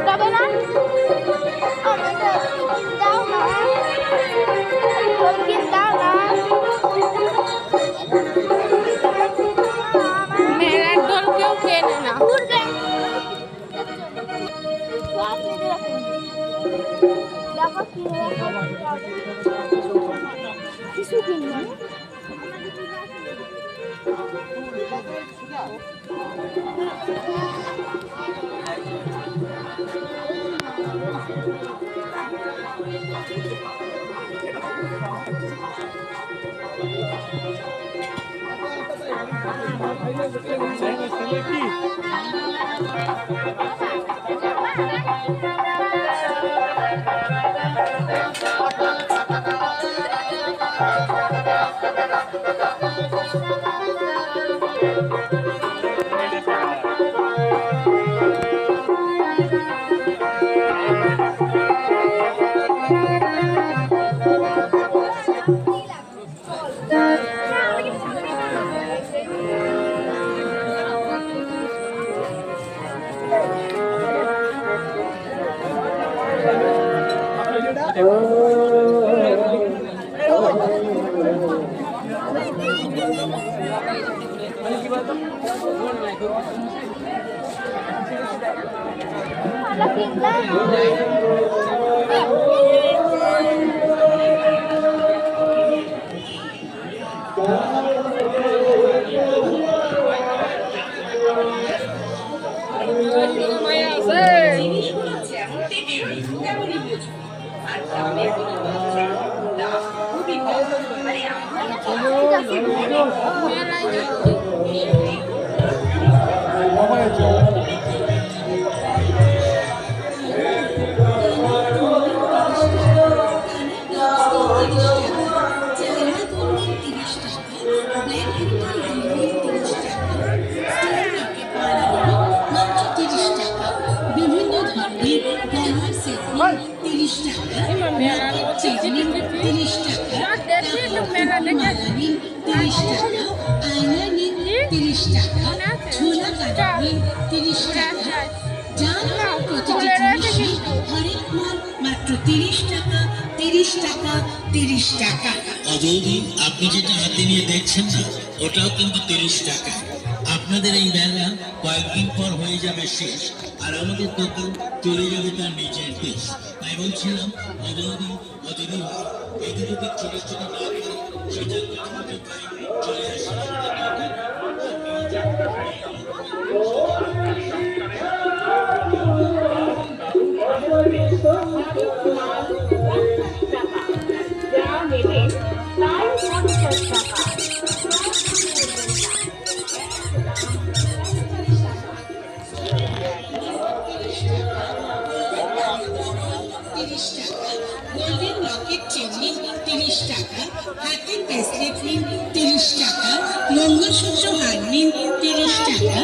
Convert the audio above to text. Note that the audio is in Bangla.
তবে না আমাদের দাও না, দাও না। মেলার দোল কেউ কেনে না, ঘুরবে কিছু কিনবে আপনি যেটা হাতে নিয়ে দেখছেন না, ওটাও কিন্তু 30 টাকা। আপনাদের এই মেলা কয়েকদিন পর হয়ে যাবে শেষ, আর আমাদের দোকান চলে যাবে তার নিজের দেশ। তাই বলছিলাম অজয়দি এই দুটোকে ছোট ছোট না করে সেটা চলে আসে মঙ্গলসূত্র হার নিন 30 টাকা,